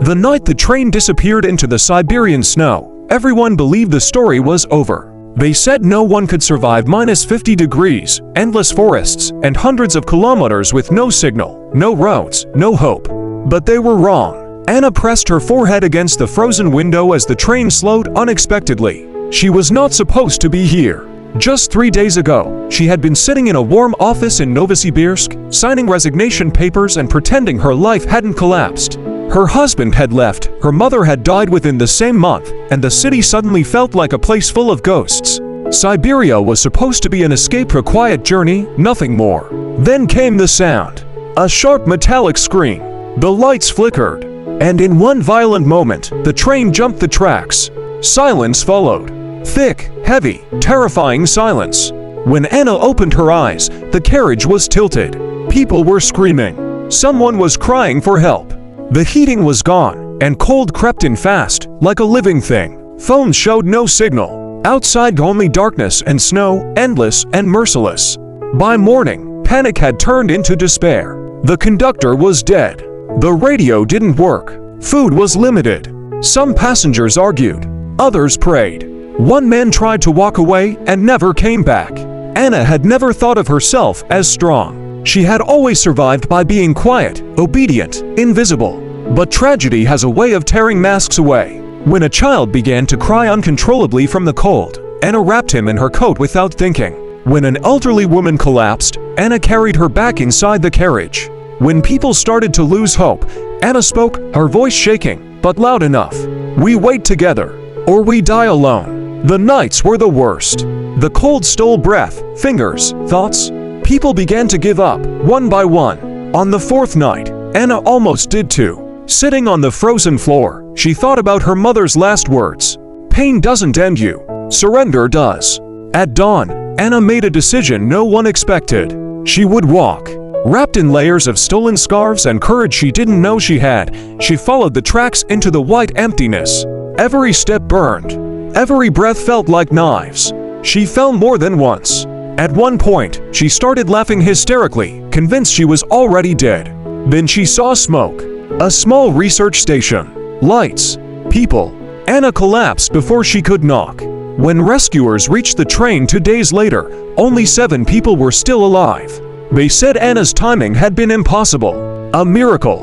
The night the train disappeared into the Siberian snow, everyone believed the story was over. They said no one could survive -50 degrees, endless forests, and hundreds of kilometers with no signal, no roads, no hope. But they were wrong. Anna pressed her forehead against the frozen window as the train slowed unexpectedly. She was not supposed to be here. Just 3 days ago, she had been sitting in a warm office in Novosibirsk, signing resignation papers and pretending her life hadn't collapsed. Her husband had left, her mother had died within the same month, and the city suddenly felt like a place full of ghosts. Siberia was supposed to be an escape, a quiet journey, nothing more. Then came the sound. A sharp metallic scream. The lights flickered. And in one violent moment, the train jumped the tracks. Silence followed. Thick, heavy, terrifying silence. When Anna opened her eyes, the carriage was tilted. People were screaming. Someone was crying for help. The heating was gone, and cold crept in fast, like a living thing. Phones showed no signal. Outside only darkness and snow, endless and merciless. By morning, panic had turned into despair. The conductor was dead. The radio didn't work. Food was limited. Some passengers argued. Others prayed. One man tried to walk away and never came back. Anna had never thought of herself as strong. She had always survived by being quiet, obedient, invisible. But tragedy has a way of tearing masks away. When a child began to cry uncontrollably from the cold, Anna wrapped him in her coat without thinking. When an elderly woman collapsed, Anna carried her back inside the carriage. When people started to lose hope, Anna spoke, her voice shaking, but loud enough. We wait together, or we die alone. The nights were the worst. The cold stole breath, fingers, thoughts. People began to give up, one by one. On the fourth night, Anna almost did too. Sitting on the frozen floor, she thought about her mother's last words. Pain doesn't end you. Surrender does. At dawn, Anna made a decision no one expected. She would walk. Wrapped in layers of stolen scarves and courage she didn't know she had, she followed the tracks into the white emptiness. Every step burned. Every breath felt like knives. She fell more than once. At one point, she started laughing hysterically, convinced she was already dead. Then she saw smoke. A small research station. Lights. People. Anna collapsed before she could knock. When rescuers reached the train 2 days later, only 7 people were still alive. They said Anna's timing had been impossible. A miracle.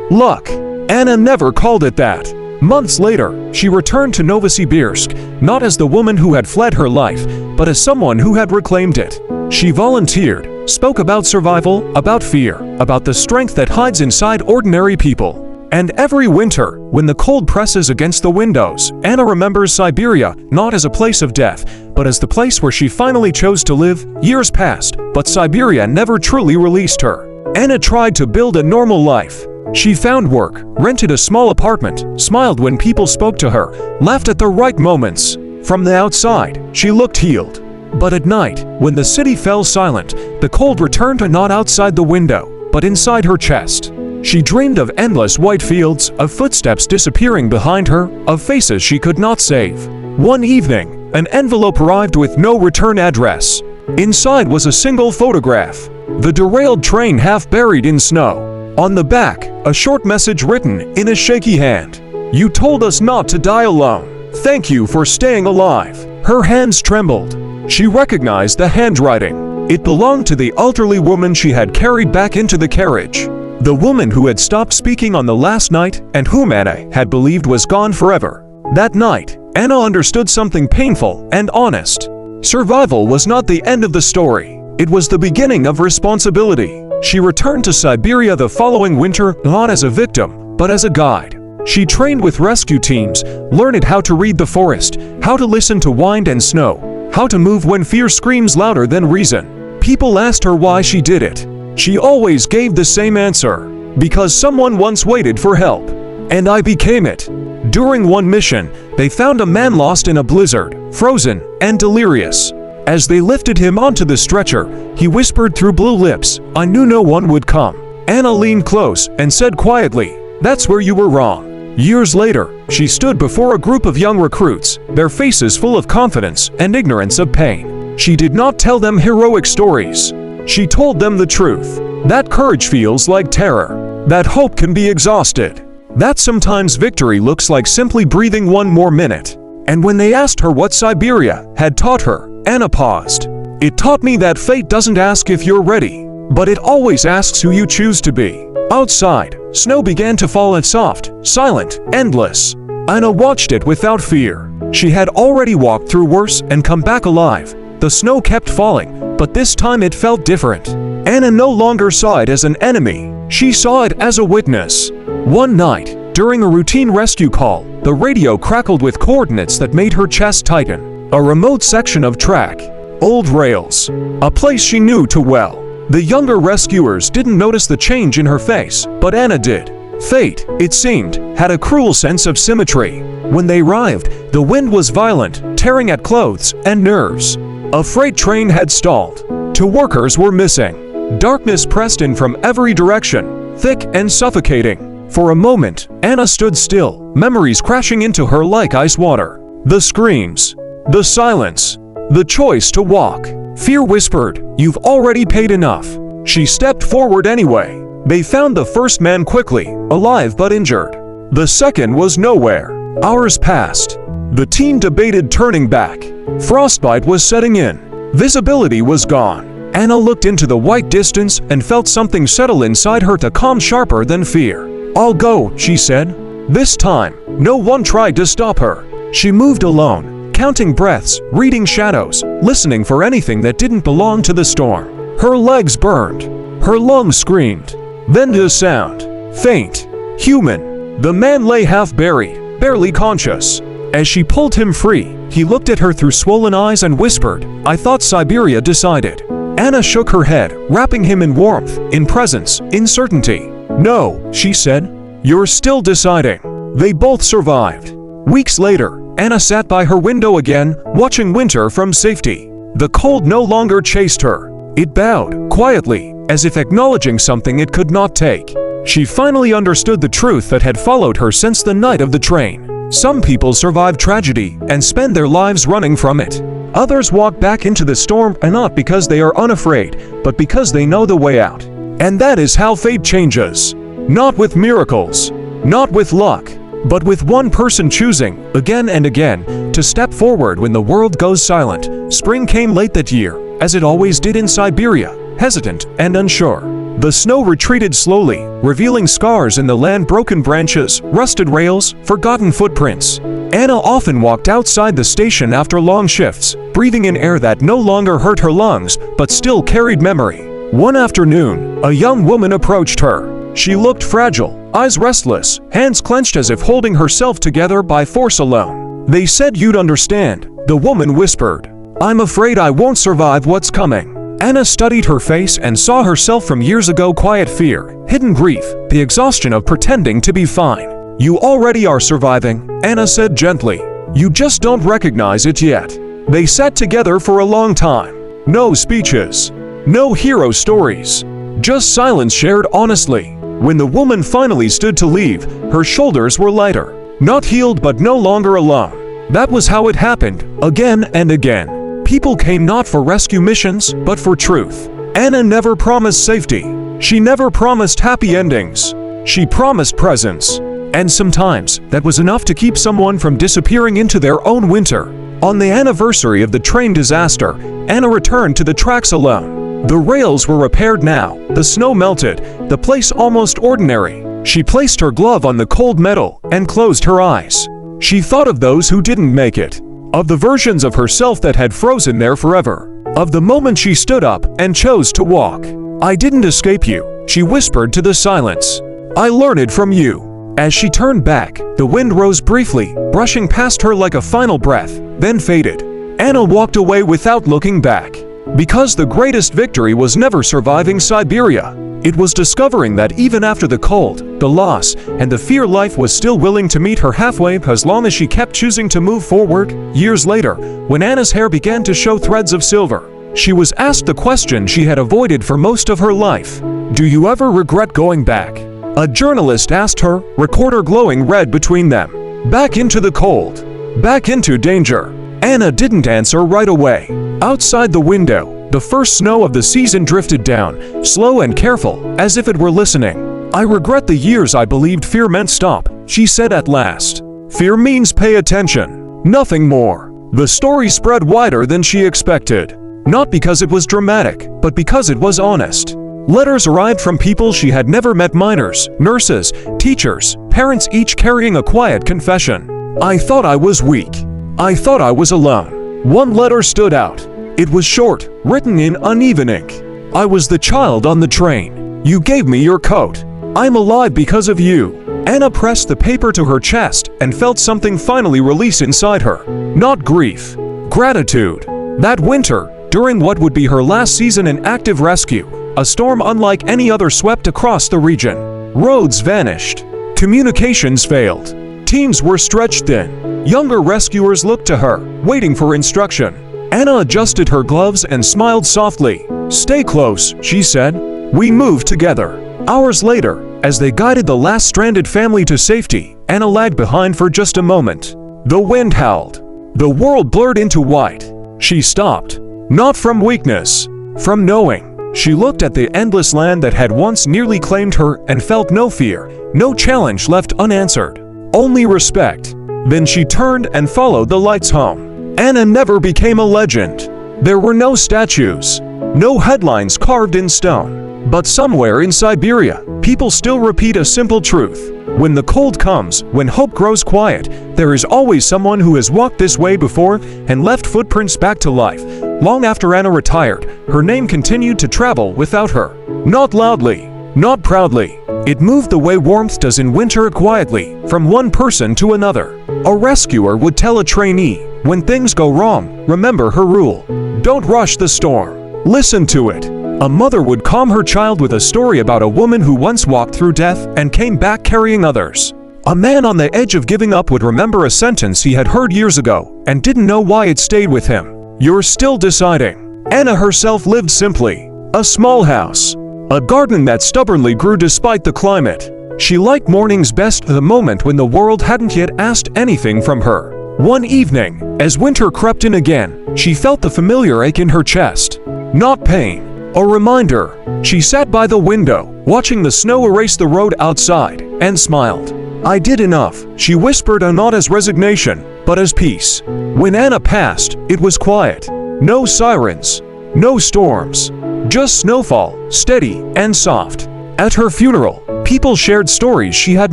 Luck. Anna never called it that. Months later, she returned to Novosibirsk, not as the woman who had fled her life, but as someone who had reclaimed it. She volunteered, spoke about survival, about fear, about the strength that hides inside ordinary people. And every winter, when the cold presses against the windows, Anna remembers Siberia not as a place of death, but as the place where she finally chose to live. Years passed, but Siberia never truly released her. Anna tried to build a normal life. She found work, rented a small apartment, smiled when people spoke to her, laughed at the right moments. From the outside, she looked healed. But at night, when the city fell silent, the cold returned to not outside the window, but inside her chest. She dreamed of endless white fields, of footsteps disappearing behind her, of faces she could not save. One evening, an envelope arrived with no return address. Inside was a single photograph. The derailed train half buried in snow. On the back, a short message written in a shaky hand. You told us not to die alone. Thank you for staying alive. Her hands trembled. She recognized the handwriting. It belonged to the elderly woman she had carried back into the carriage. The woman who had stopped speaking on the last night and whom Anna had believed was gone forever. That night, Anna understood something painful and honest. Survival was not the end of the story. It was the beginning of responsibility. She returned to Siberia the following winter, not as a victim, but as a guide. She trained with rescue teams, learned how to read the forest, how to listen to wind and snow, how to move when fear screams louder than reason. People asked her why she did it. She always gave the same answer. Because someone once waited for help. And I became it. During one mission, they found a man lost in a blizzard, frozen and delirious. As they lifted him onto the stretcher, he whispered through blue lips, I knew no one would come. Anna leaned close and said quietly, that's where you were wrong. Years later, she stood before a group of young recruits, their faces full of confidence and ignorance of pain. She did not tell them heroic stories. She told them the truth. That courage feels like terror. That hope can be exhausted. That sometimes victory looks like simply breathing one more minute. And when they asked her what Siberia had taught her, Anna paused. It taught me that fate doesn't ask if you're ready, but it always asks who you choose to be. Outside, snow began to fall at soft, silent, endless. Anna watched it without fear. She had already walked through worse and come back alive. The snow kept falling, but this time it felt different. Anna no longer saw it as an enemy. She saw it as a witness. One night, during a routine rescue call, the radio crackled with coordinates that made her chest tighten. A remote section of track. Old rails. A place she knew too well. The younger rescuers didn't notice the change in her face, but Anna did. Fate, it seemed, had a cruel sense of symmetry. When they arrived, the wind was violent, tearing at clothes and nerves. A freight train had stalled. 2 workers were missing. Darkness pressed in from every direction, thick and suffocating. For a moment, Anna stood still, memories crashing into her like ice water. The screams, the silence, the choice to walk. Fear whispered, "You've already paid enough." She stepped forward anyway. They found the first man quickly, alive but injured. The second was nowhere. Hours passed. The team debated turning back. Frostbite was setting in. Visibility was gone. Anna looked into the white distance and felt something settle inside her to calm sharper than fear. "I'll go," she said. This time, no one tried to stop her. She moved alone, counting breaths, reading shadows, listening for anything that didn't belong to the storm. Her legs burned. Her lungs screamed. Then the sound. Faint. Human. The man lay half buried, barely conscious. As she pulled him free, he looked at her through swollen eyes and whispered, "I thought Siberia decided." Anna shook her head, wrapping him in warmth, in presence, in certainty. "No," she said. "You're still deciding." They both survived. Weeks later, Anna sat by her window again, watching winter from safety. The cold no longer chased her. It bowed, quietly, as if acknowledging something it could not take. She finally understood the truth that had followed her since the night of the train. Some people survive tragedy and spend their lives running from it. Others walk back into the storm, and not because they are unafraid, but because they know the way out. And that is how fate changes. Not with miracles, not with luck, but with one person choosing, again and again, to step forward when the world goes silent. Spring came late that year, as it always did in Siberia, hesitant and unsure. The snow retreated slowly, revealing scars in the land, broken branches, rusted rails, forgotten footprints. Anna often walked outside the station after long shifts, breathing in air that no longer hurt her lungs, but still carried memory. One afternoon, a young woman approached her. She looked fragile, eyes restless, hands clenched as if holding herself together by force alone. "They said you'd understand," the woman whispered. "I'm afraid I won't survive what's coming." Anna studied her face and saw herself from years ago. Quiet fear, hidden grief, the exhaustion of pretending to be fine. "You already are surviving," Anna said gently. "You just don't recognize it yet." They sat together for a long time. No speeches. No hero stories. Just silence shared honestly. When the woman finally stood to leave, her shoulders were lighter. Not healed, but no longer alone. That was how it happened, again and again. People came not for rescue missions, but for truth. Anna never promised safety. She never promised happy endings. She promised presence. And sometimes, that was enough to keep someone from disappearing into their own winter. On the anniversary of the train disaster, Anna returned to the tracks alone. The rails were repaired now, the snow melted, the place almost ordinary. She placed her glove on the cold metal and closed her eyes. She thought of those who didn't make it, of the versions of herself that had frozen there forever, of the moment she stood up and chose to walk. "I didn't escape you," she whispered to the silence. "I learned it from you." As she turned back, the wind rose briefly, brushing past her like a final breath, then faded. Anna walked away without looking back. Because the greatest victory was never surviving Siberia. It was discovering that even after the cold, the loss, and the fear, life was still willing to meet her halfway as long as she kept choosing to move forward. Years later, when Anna's hair began to show threads of silver, she was asked the question she had avoided for most of her life. "Do you ever regret going back?" A journalist asked her, recorder glowing red between them. "Back into the cold. Back into danger." Anna didn't answer right away. Outside the window, the first snow of the season drifted down, slow and careful, as if it were listening. "I regret the years I believed fear meant stop," she said at last. "Fear means pay attention, nothing more." The story spread wider than she expected. Not because it was dramatic, but because it was honest. Letters arrived from people she had never met: miners, nurses, teachers, parents, each carrying a quiet confession. "I thought I was weak. I thought I was alone." One letter stood out. It was short, written in uneven ink. "I was the child on the train. You gave me your coat. I'm alive because of you." Anna pressed the paper to her chest and felt something finally release inside her. Not grief, gratitude. That winter, during what would be her last season in active rescue, a storm unlike any other swept across the region. Roads vanished. Communications failed. Teams were stretched thin. Younger rescuers looked to her, waiting for instruction. Anna adjusted her gloves and smiled softly. "Stay close," she said. "We move together." Hours later, as they guided the last stranded family to safety, Anna lagged behind for just a moment. The wind howled. The world blurred into white. She stopped. Not from weakness, from knowing. She looked at the endless land that had once nearly claimed her and felt no fear, no challenge left unanswered. Only respect. Then she turned and followed the lights home. Anna never became a legend. There were no statues, no headlines carved in stone. But somewhere in Siberia, people still repeat a simple truth. When the cold comes, when hope grows quiet, there is always someone who has walked this way before and left footprints back to life. Long after Anna retired, her name continued to travel without her. Not loudly, not proudly. It moved the way warmth does in winter, quietly, from one person to another. A rescuer would tell a trainee, "When things go wrong, remember her rule. Don't rush the storm. Listen to it." A mother would calm her child with a story about a woman who once walked through death and came back carrying others. A man on the edge of giving up would remember a sentence he had heard years ago and didn't know why it stayed with him. "You're still deciding." Anna herself lived simply. A small house. A garden that stubbornly grew despite the climate. She liked mornings best, the moment when the world hadn't yet asked anything from her. One evening, as winter crept in again, she felt the familiar ache in her chest. Not pain. A reminder. She sat by the window, watching the snow erase the road outside, and smiled. "I did enough," she whispered, not as resignation, but as peace. When Anna passed, it was quiet. No sirens, no storms, just snowfall, steady and soft. At her funeral, people shared stories she had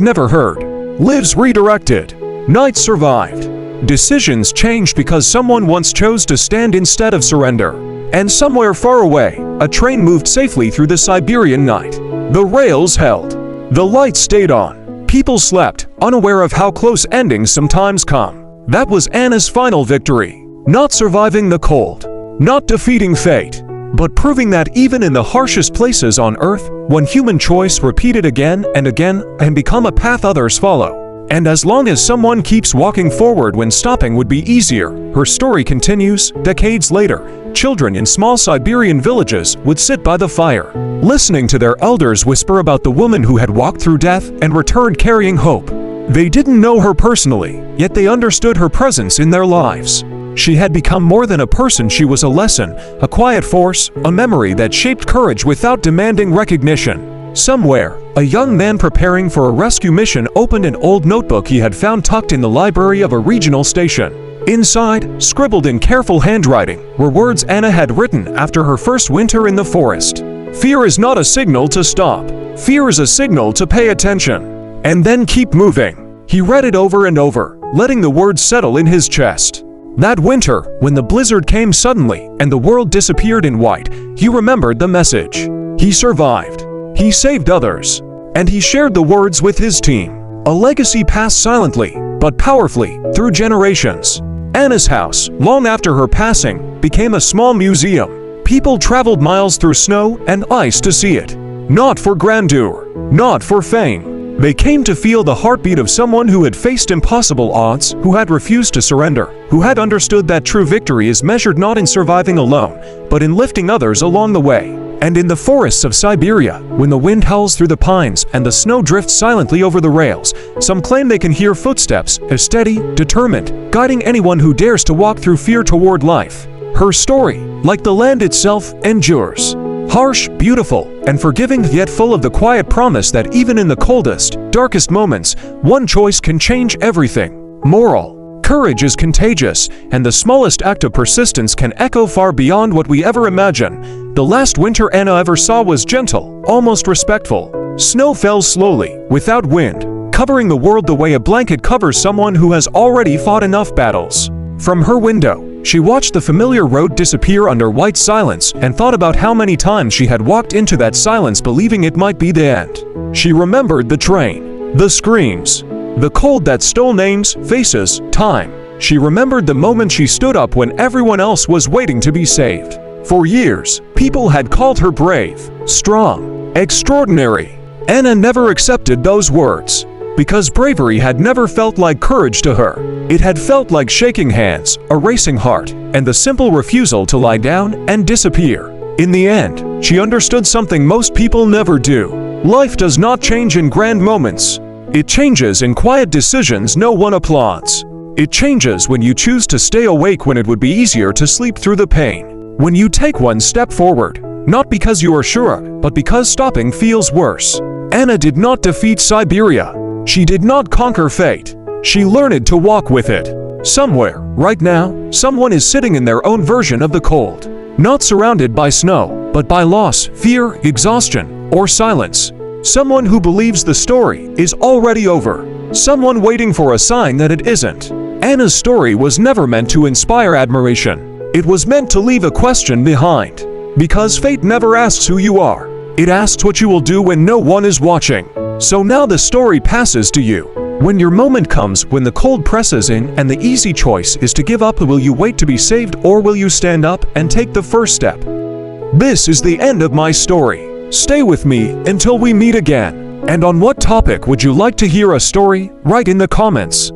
never heard. Lives redirected. Nights survived. Decisions changed because someone once chose to stand instead of surrender. And somewhere far away, a train moved safely through the Siberian night. The rails held. The lights stayed on. People slept, unaware of how close endings sometimes come. That was Anna's final victory. Not surviving the cold, not defeating fate, but proving that even in the harshest places on earth, one human choice repeated again and again can become a path others follow. And as long as someone keeps walking forward when stopping would be easier, her story continues. Decades later, children in small Siberian villages would sit by the fire, listening to their elders whisper about the woman who had walked through death and returned carrying hope. They didn't know her personally, yet they understood her presence in their lives. She had become more than a person. She was a lesson, a quiet force, a memory that shaped courage without demanding recognition. Somewhere, a young man preparing for a rescue mission opened an old notebook he had found tucked in the library of a regional station. Inside, scribbled in careful handwriting, were words Anna had written after her first winter in the forest. "Fear is not a signal to stop. Fear is a signal to pay attention. And then keep moving." He read it over and over, letting the words settle in his chest. That winter, when the blizzard came suddenly and the world disappeared in white, he remembered the message. He survived. He saved others. And he shared the words with his team. A legacy passed silently, but powerfully, through generations. Anna's house, long after her passing, became a small museum. People traveled miles through snow and ice to see it. Not for grandeur, not for fame. They came to feel the heartbeat of someone who had faced impossible odds, who had refused to surrender, who had understood that true victory is measured not in surviving alone, but in lifting others along the way. And in the forests of Siberia, when the wind howls through the pines and the snow drifts silently over the rails, some claim they can hear footsteps, as steady, determined, guiding anyone who dares to walk through fear toward life. Her story, like the land itself, endures. Harsh, beautiful, and forgiving yet full of the quiet promise that even in the coldest, darkest moments, one choice can change everything. Moral: courage is contagious, and the smallest act of persistence can echo far beyond what we ever imagine. The last winter Anna ever saw was gentle, almost respectful. Snow fell slowly, without wind, covering the world the way a blanket covers someone who has already fought enough battles. From her window, she watched the familiar road disappear under white silence and thought about how many times she had walked into that silence believing it might be the end. She remembered the train, the screams, the cold that stole names, faces, time. She remembered the moment she stood up when everyone else was waiting to be saved. For years, people had called her brave, strong, extraordinary. Anna never accepted those words, because bravery had never felt like courage to her. It had felt like shaking hands, a racing heart, and the simple refusal to lie down and disappear. In the end, she understood something most people never do. Life does not change in grand moments. It changes in quiet decisions no one applauds. It changes when you choose to stay awake when it would be easier to sleep through the pain. When you take one step forward, not because you are sure, but because stopping feels worse. Anna did not defeat Siberia. She did not conquer fate. She learned to walk with it. Somewhere, right now, someone is sitting in their own version of the cold. Not surrounded by snow, but by loss, fear, exhaustion, or silence. Someone who believes the story is already over. Someone waiting for a sign that it isn't. Anna's story was never meant to inspire admiration. It was meant to leave a question behind. Because fate never asks who you are. It asks what you will do when no one is watching. So now the story passes to you. When your moment comes, when the cold presses in and the easy choice is to give up, will you wait to be saved or will you stand up and take the first step? This is the end of my story. Stay with me until we meet again. And on what topic would you like to hear a story? Write in the comments.